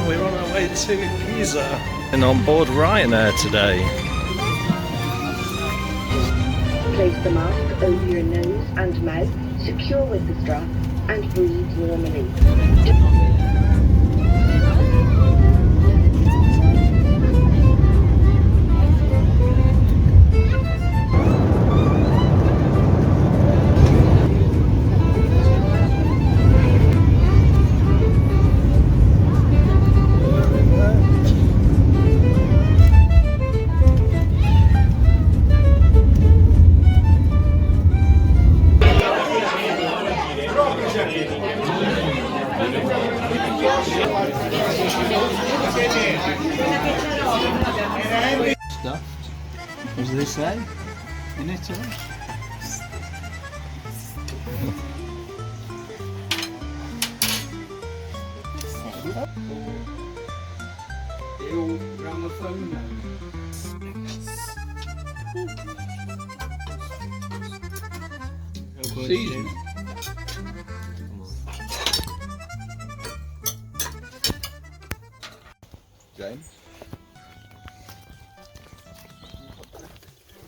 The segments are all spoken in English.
we're on our way to Pisa and on board Ryanair today. Place the mask over your nose and mouth, secure with the strap, and breathe normally. Stuffed. What does they say in Italy? Season. James?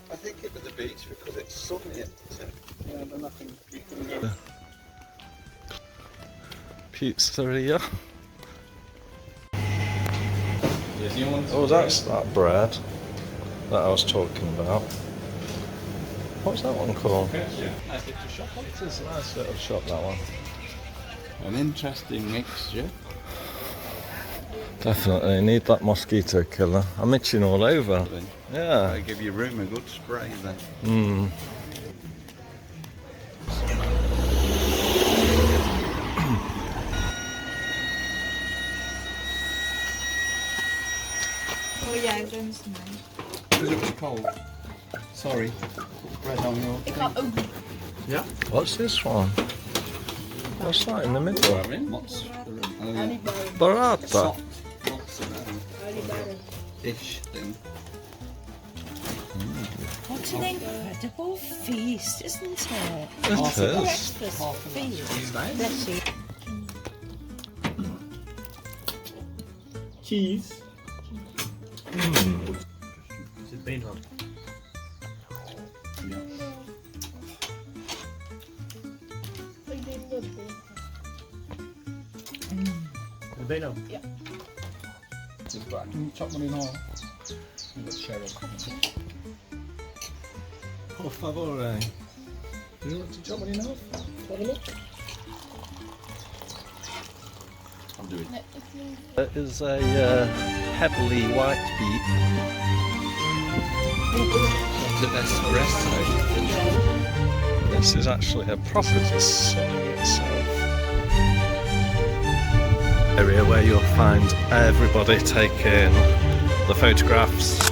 I think it was the beach because it's sunny. Yeah, but nothing. Pizzeria. Oh, that's that bread that I was talking about. What's that one called? It's a nice little shop, that one. An interesting mixture. Definitely need that mosquito killer. I'm itching all over. Yeah. They give your room a good spray then. Mm. Oh yeah, John's nice. Because it was cold. Sorry. Bread on your thing. Yeah. What's this one? What's that in the middle? What's the room? Oh, yeah. Burrata. Soft. What's it? Dish thing. What an incredible feast, isn't it? It is. Breakfast feast. Bless you. Cheese. Mm. Is it been on? Yeah. Been on? Yeah. Just back and chop one in half. We've got Cheryl. Por favore. Do you want to chop one in half? Have a look. I'll do it. It is a heavily white beet. The espresso. This is actually a property sunning itself. Area where you'll find everybody taking the photographs